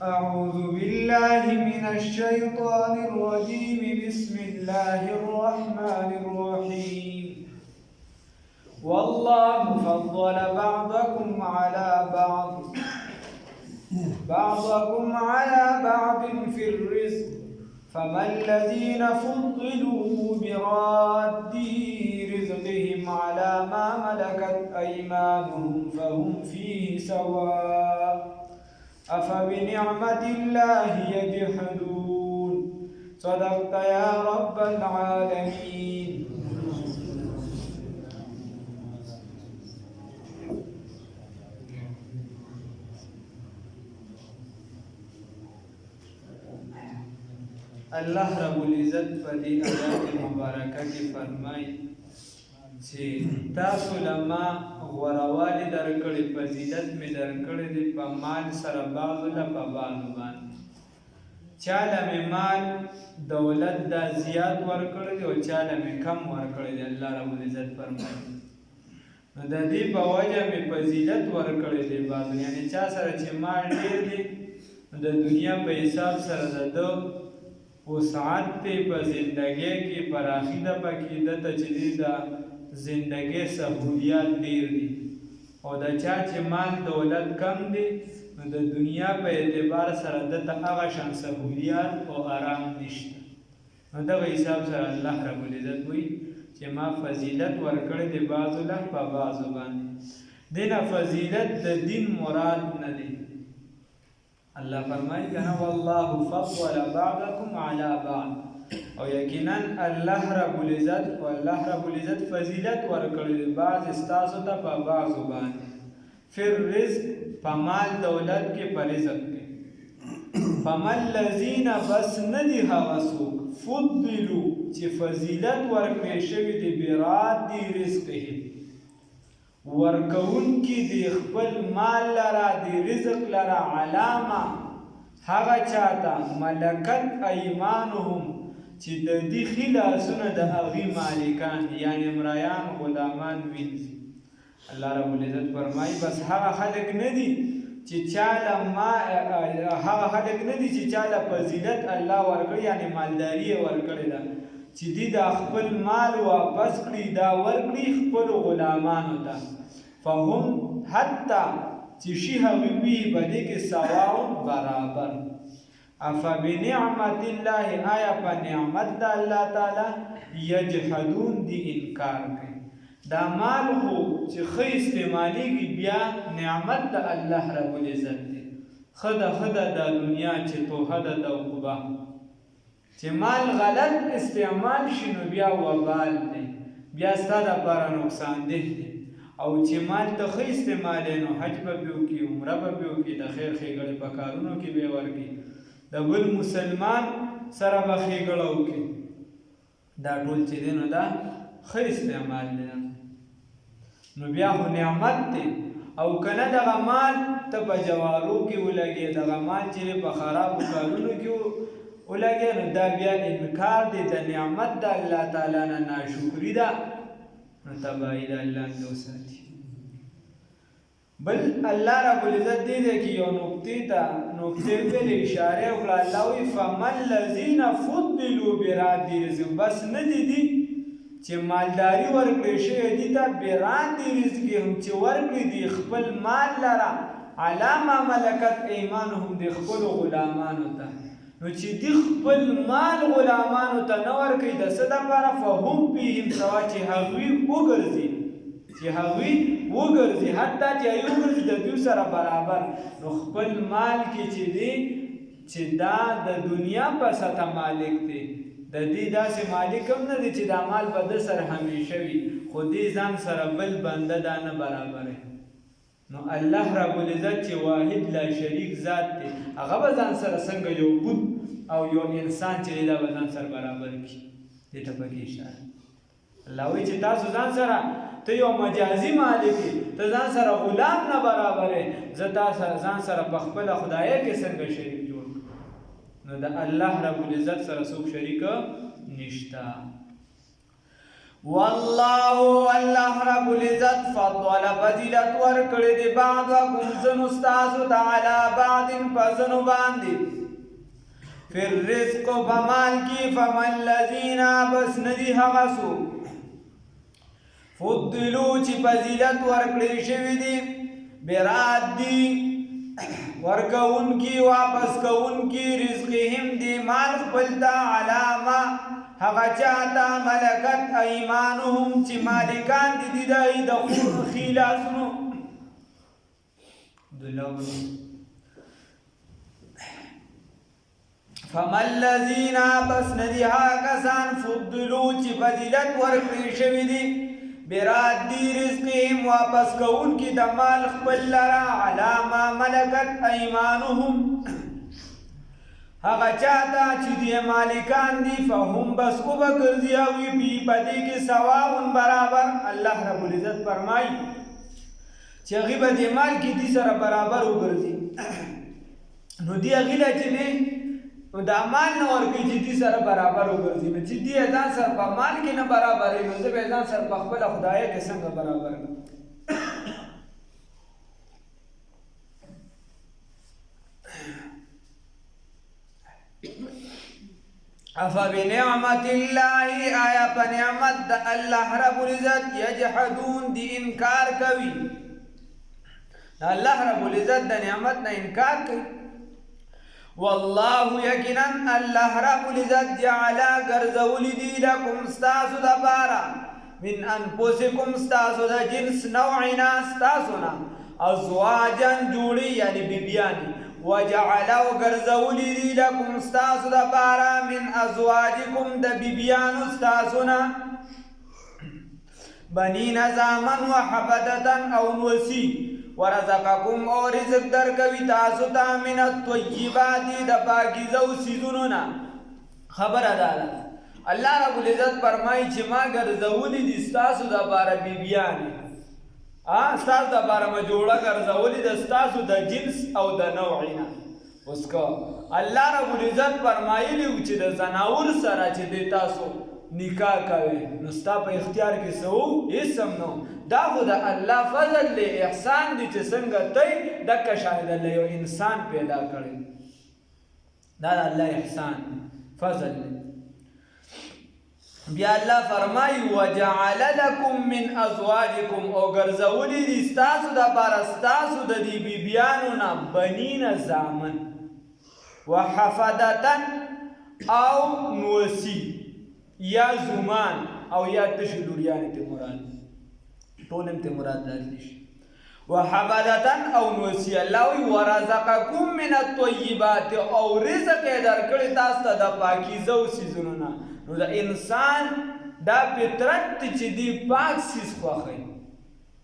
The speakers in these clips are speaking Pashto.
أعوذ بالله من الشيطان الرجيم. بسم الله الرحمن الرحيم. والله فضل بعضكم على بعض في الرزق، فما الذين فضلوا براد رزقهم على ما ملكت أيمانهم فهم فيه سواء أفبنعمة الله يجحدون. صدقت يا رب العالمين. الله رب العزت په دې آیات مبارکه کې فرمایي چې تاسو لما غوروالي درکړي، فضیلت مې درکړی دی په مال سره بعضو له په بعضو باندې. چاله مې مال دولت دا زیات ورکړی دی او چاله مې کم ورکړی دی. الله رب العزت فرمایي نو د دې په وجه مې فضیلت ورکړی دی بعضو، یعنی چا سره چې مال ډېر دی د دنیا په حساب سره د ده وسعت دی په زندګۍ کې پراخي ده پکې دته چې دی د زندګۍ سهولیات ډېر دي، او د چا چې مال دولت کم دی نو د دنیا په اعتبار سره دته هغه شان سهولیات او آرام نشته. نو دغه حساب سره الله رب العزت وایي چې ما فضیلت ورکړی دی بعضو له په بعضو باندې. دې نه فضیلت د دین مراد نه دی. الله فرمایي کنه والله فضل بعضکم علی بعض، او یقینا الله رب العزت فضیلت ورکړي بعض استاسو ته په بعضو باندې. فر رزق په مال دولت کې په رزق کې. فما الذین بس ندي هغه څوک فضلوا چې فضیلت ورکړی شوي دي براد رزقهم ورکون کی دی خپل مال لرا دی رزق لرا علامه هغه چاته ملکت ایمانهم چې د دې خلاصونه د هغې مالکان یعنی امرایان غلامان وینځي. الله رب العزت فرمایي بس هغه خلک نه دي چې چاله فضیلت الله ورکړي یعنی مالداري یې ورکړې ده چې دی د خپل مال واپس کړي دا ورکړي خپلو غلامانو ته. فهم حتی چې شي هغوی وي په دې کې سواء برابر. افبنعمت الله آیا په نعمت د الله تعالی یجحدون دی انکار کوي. دا مال خو چې ښه استعمالیږي بیا نعمت د الله رب العزت دی. ښه ده د دنیا چې توحه ده د عقوبه. چې مال غلط استعمال شي نو بیا وبال دی، بیا ستا دپاره نقصان ده دی. او چې مال ته ښه استعمال نو حج به پې وکړي، عمره به پې وکړي، د خیر ښېګړې په کارونو کې به یې ورکړي، د بل مسلمان سره به ښېګړه وکړي. دا ټول چې دی نو دا ښه استعمال دی، نو بیا خو نعمت دی. او که نه دغه مال ته په جوارو کې ولګې، دغه مال چې په خرابو کارونو کې ولګې نو دا بیا انکار دی د نعمت د الله تعالی نه، ناشکري ده، نو تباهي د الله نه وساتي. بل الله رب العزت دې دی کې یو نقطې ویلې اشاره وکړه. الله وایي فما الذین فضلوا براد رزق، بس نه دي چې مالداري ورکړی شوی دي ته براد رزقهم چې ورکړي دي خپل مال لره علی ما ملکت ایمانهم د خپلو غلامانو ته. نو چې دی خپل مال غلامانو ته نه ورکوي د څه دپاره فهم فیهم سوا چې هغوی وګرځي حتی چې هغوی وګرځي د دوی سره برابر. نو خپل مال کې چې دی چې دا د دنیا په سطح مالک دی، د دې داسې مالک هم نه دی چې دا مال به ده سره همیشه وي، خو دې ځان سره بل بنده دا نه برابره. نو الله رب العزت چې واحد لا شریک ذات دی، هغه به ځان سره څنګه یو بت او یو انسان چې دی دا به ځان سره برابر کړي. دې ته پکې اشاره. الله وایي چې تاسو ځان سره ته یو مجازي مالک یې، ته ځان سره غلام نه برابرې، زه تا سره ځان سره په خپله خدایه کې څنګه شریک جوړ کړم. نو د الله رب العزت سره څوک شریک نشته. والله الله رب العزت فضل فضیلت ورکړي دی بعضکم زنو ستاسو ته علی بعض فزنو باندې فی الرزق فمال کی فمن الذین بس ندی هغه سو فضلوا چې فضیلت ورکړي شوی دی براد دی ورکون کی واپس کون کی رزقهم دی مال خپل تا علامه هغه چاته ملکت ایمانهم چې مالکان دي دای د خیلاسونو فمن الذین بس ندی ها کسان فضلوا چې فضیلت ورکړي شوی دي براد دی رزقهم واپس کون کی د مال خپل لرا علامه ملکت ایمانهم هغه چاته چې دی مالکان دي فهم بس او بګرځي او بي پدې کې ثواب برابر الله رب العزت فرمایي چې هغه به مال کې دي سره برابر وګرځي نو دی هغه لا چې نه دا مال نه ورګي چې دي سره برابر وګرځي نو چې دی ځان سره په مال کې نه برابر نو زه به ځان سره په خپل خدای کې څنګه برابر افبنعمت الله آیا په نعمت د الله رب العزت یجحدون دی انکار کوي الله رب العزت د نعمت نه انکار کوي والله یقینا الله رب العزت جعل غرزول دی لكم استاسو د بارا من انفسکم استاسو د جنس نوعنا استاسونا ازواجا جوړي یعنی بیبیانی وجعلوا غرزولی دی لکم استاسو دا بارا من ازواجکم دا بیبیانو استاسونا بنین زامن و حفدتن او نوسی ورزقکم او رزق در کوي تاسو تا من الطیباتی دا پاکیزو سیزونونا خبر ادالا اللہ رب العزت فرمائی چه ما غرزولی دی استاسو دا بارا بیبیانی ستاسو د باره ما جوړه ګرځولې د ستاسو د جنس او د نوعینا اوس که الله رب العزت فرمایلی و چې د زناور سره چې دی تاسو نکاح کوئ نو ستا په اختیار کې څه و هېڅ هم نه دا خو د الله فضل دی احسان دی چې څنګه تی دکه شاید الله یو انسان پیدا کړی دا د الله احسان فضل دی بیا الله فرمای وجعل لكم من ازواجكم او ګرځولې دي ستاسو د بار ستاسو د دې بیبیانو نه بنین زامن وحفدتن او نوسی یا زمان او یا تشلوریان ته مراد ټولم ته مراد دي وحفدتن او نوسی الله ورزقکم من الطیبات او رزق درکړی تاسو ته د پاکیزو سيزونو نه نو دا انسان دا فطرت چې دی پاک سیس خوښوي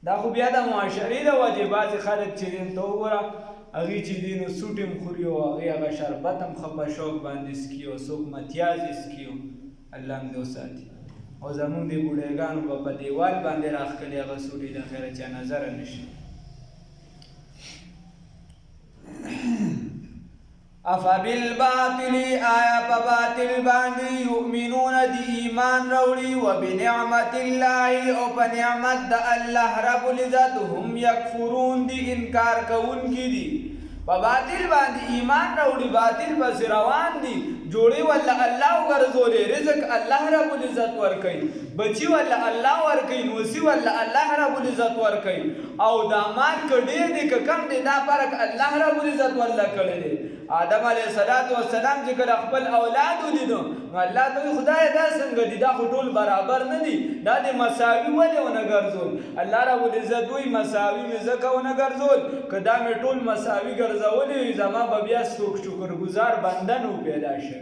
دا خو بیا د معاشرې د وجې بعضې خلک چې دین ته وګوره هغې چې دی نو سوټ هم خوري او هغې هغه شربت هم ښه په شوق باندې څکي او څوک متیاز یې څکي الله هم دې وساتي او زمونږ دې بوډیګانو به په دیوال باندې راښکلي هغه سوټې د خیره چا نظره نه شي افبالباطل آیا په باطل باندې یؤمنون دی ایمان راوړي وبنعمت الله او په نعمت د الله رب العزت هم یکفرون دی انکار کوونکي دي په باطل باندې ایمان راوړي باطل پس روان دي جوړي ولا الله ورزولې رزق الله رب العزت ورکوي بچي ولا الله ورکوي نوسی ولا الله رب العزت ورکوي او دا مال کډې دي که کم دي دا فرق الله رب العزت ولا کړی دی آدم علیه السلام چې کله خپل اولاد ولیدو نو الله ته خدای دا څنګه دي دا خو ټول برابر نه دي دا د مساوي ولې ونه ګرځول الله رب العزت وایي مساوي مې ځکه ونه ګرځول که دا مې ټول مساوي ګرځولې زما به بیا څوک شکرګزار بنده نه پیدا شي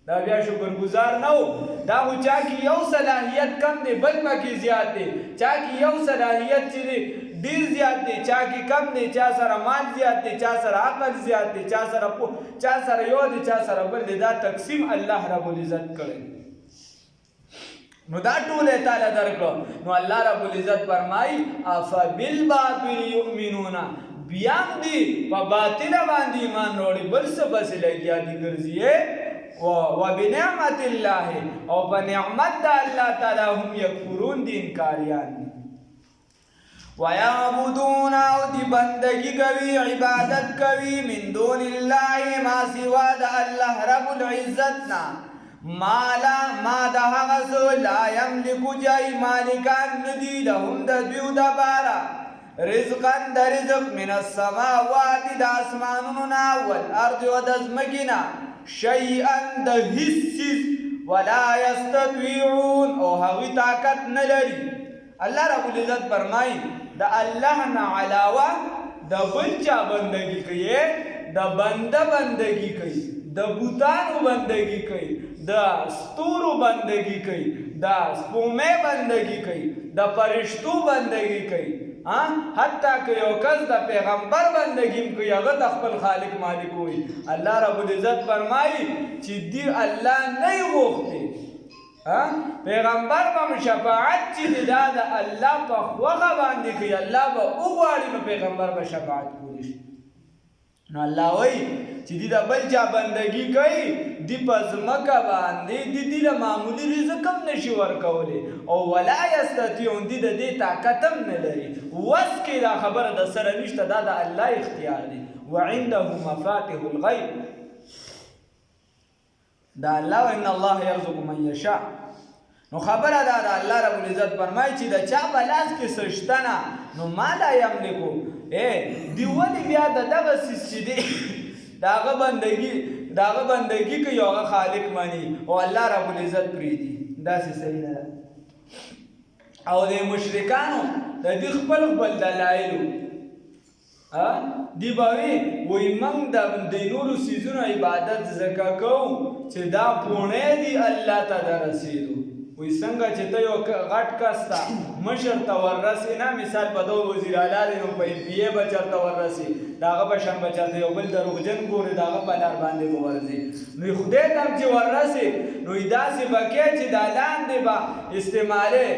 دا بیا شکرګزار نه و دا خو چا کې یو صلاحیت کم دی بل پکې زیات دی چا کې یو صلاحیت چې دی ډیر زیات دی چا کې کم دی چا سره مال زیات دی چا سره عقل زیات دی چا سره یو دی چا سره بل دی دا تقسیم الله رب العزت کړی نو دا ټول تعالی درکړو نو الله رب العزت فرمای افبالباطل یؤمنون بیا دی په باطل باندې ایمان وروړي بل څه بس لګیا دي ګرځي وبنعمت الله او په نعمت د الله تعالی هم یکفرون دي انکاریان دي ويعبدون او دی بندگی کوي عبادت کوي من دون الله ما سوا د الله رب العزت نا ما د هغه څه لا یملک جای مالکان ندي لهم د دوی دپاره رزقا د رزق من السماوات د اسمانونو نه والارض و د ځمکې نه شیئا د هیڅ څیز ولا یستطیعون او هغوی طاقت نه لري الله رب العزت فرمایي د الله نه علاوه د بل چا بندگی کوي د بنده بندگی کوي د بوتانو بندگی کوي د ستورو بندگی کوي د سپومې بندگی کوي د فرشتو بندگی کوي حتی که یو کس د پیغمبر بندگی کوي هغه د خپل خالق مالک وي الله رب العزت فرمایي چې دی الله نه غوښتي پیغمبر به شفاعت چې دا د الله په خوغه باندې کوي الله به وغواړي نو پیغمبر به شفاعت کولی شي نو الله وایي چې دی د بل چا بندگی کوي دی په ځمکه باندې دی له معمولي رزق هم نشي ورکولی او ولا یستطیعون دی د دې طاقت هم نه لري وس کې دا خبره د سره نشته دا د الله اختیار دی وعنده مفاتح الغیب دا الله وان الله یرزق من یشاء نو خبره دا د الله رب العزت فرمایي چې د چا په لاس کې څه شته نه نو ما لا یملکو دی ولې بیا د دغه څیز چې دی د هغه بندګي کوي هغه خالق مني او الله رب العزت پرېږدي داسې صحیح نه ده او د مشرکانو د دې خپل دلایلو دی باوی وی منگ دا نورو سیزونو عبادت ځکه کوو چې دا پوڼې دی الله ته دررسېدو وی څنګه چې ته یو غټ کس ته مشر ته وررسې نه مثال په دغه وزیر اعلی دی نو په MPA به چېرته وررسې د هغه په شان به چېرته یو بل دروغجن ګورې د هغه په لار باندې به ورځي نو خدای ته هم چې وررسې نو داسې به کې چې دا لاندې به استعمالې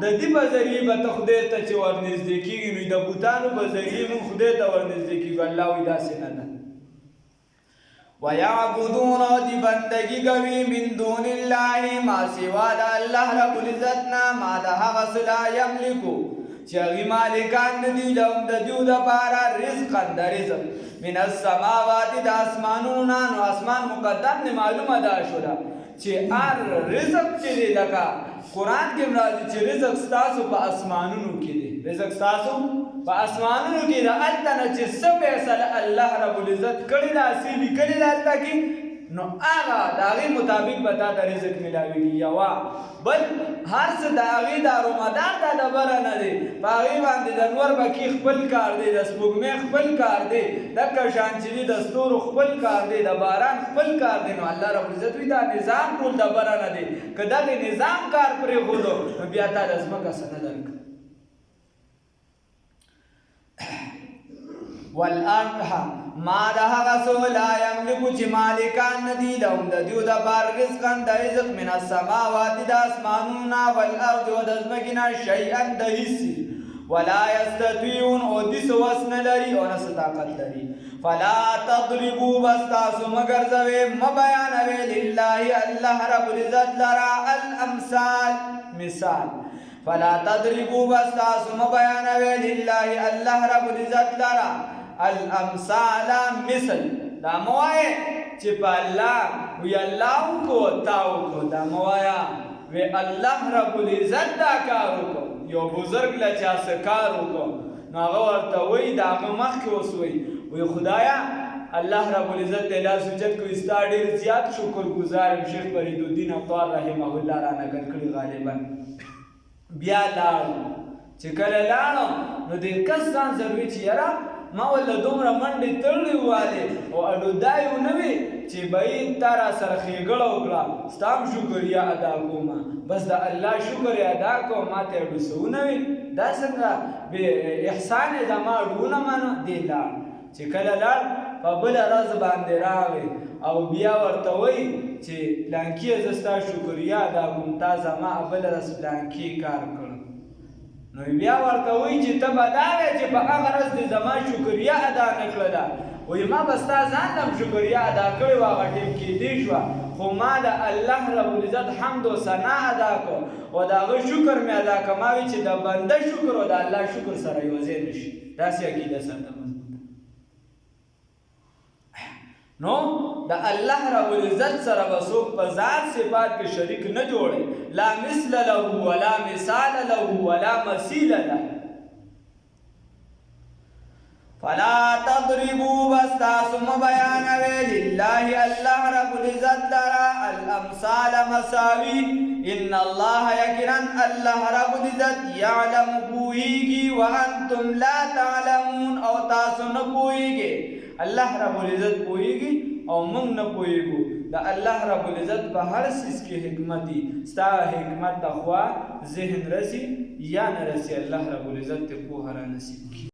د دې په ذریعې به ته خدای ته چې ورنږدې کېږي نو د بوتانو په ذریعې موږ خدای ته ورنږدې کېږو الله وایي داسې نه ده ويعبدون دی بندگی کوي من دون الله ما سوا د الله رب العزت نه ما د هغه څه لا یملکو چې هغوی مالکان نه دي لهم د دوی دپاره رزقا د رزق من السماوات د اسمانونو نه نو اسمان مقدم دی معلومه ده شوله چې هر رزق چې دی لکه قرآن کې راځي چې رزق ستاسو په اسمانونو کې دی رزق ستاسو په اسمانونو کې ده هلته نه چې څه فیصله الله رب العزت کړې ده هسې لیکلې ده هلته کې نو هغه د هغې مطابق به تا ته رزق میلاوېږي یوه بل هر څه د هغې دارومدار دا ډبره نه دی په هغې باندې د نور بکي خپل کار دی د سپوږمۍ خپل کار دی دکه شان چې دی د ستورو خپل کار دی د باران خپل کار دی نو الله رب العزت وایي دا نظام ټول ډبره نه دی که دغې نظام کار پرېښودو نو بیا تا د ځمکه څه نه درکړه والارض ما د هغه څه لا یملکو چې مالکان نه دي لهم د دوی دپاره رزقا د رزق من السماوات د اسمانونو نه والارض و د ځمکې نه شیئا د هېڅ ولا یستطیعون او دې څه وس نه لري او نه څه طاقت لري فلا تضربوا بس تاسو مه ګرځوئ مه بیانوئ لله الله رب العزت لره الامثال مثال فلا تضربوا بس تاسو مه بیانوئ لله الله رب العزت لره الامثال مثل دا موایه چې په الله وی الله وکړو تا وکړو دا موایه وی الله رب العزت دا کار وکړو یو بزرګ له چا څه کار وکړو نو هغه ورته وایي د هغه مخکې اوس وی خدایا الله رب العزت ته لاس اوچت کړو ستا ډېر زیات شکر ګزار یم شیخ فریدالدین اطهار رحمه الله را نقل کړي غالبا بیا لاړو چې کله لاړو نو دې کس ځان ضروري چې یاره ما ولله دومره منډې تړلې والې او اډو دا یو نه وي چې بهی تا را سره ښېګړه وکړه ستا هم شکریا ادا کومه بس د الله شکر یې ادا کوم ما ته اډو څه ونه وي دا څنګه بې احسان یې زما اډونه منه دې لاړ چې کله لاړ په بله ورځ باندې راغی او بیا ورته وایي چې پلانکي زه ستا شکریا ادا کوم تا زما بله ورځ پلانکي کار کړ نو بیا ورته وایي چې ته به دا وایې چې په هغه ورځ دې زما شکریه ادا نه کړله وایي ما به ستا ځان هم شکریه ادا کړې وه هغه ټیم کېدی شوه خو ما د الله رب العزت حمد و ثنا ادا کړ او د هغه شکر مې ادا کړ ما وایي چې د بنده شکر او د الله شکر سره یو ځای نه شي داسې عقیده ساته نو د الله رب العزت سره به څوک په ذات صفات کې شریک نه جوړي لا مثل له ولا مثال له ولا مثیل له فلا تضربوا بس تاسو بیانوي لله الله رب العزت لرا الامثال مساوي ان الله یقینا الله رب العزت يعلم پوهیږي وانتم لا تعلمون او تاسو نه پوهیږئ الله رب العزت پوهیږي او موږ نه پوهیږو د الله رب العزت په هر څیز کې حکمت دي ستا حکمت ته خوا ذهن رسی یا نه رسی الله رب العزت ته پوهه را نصیب کړي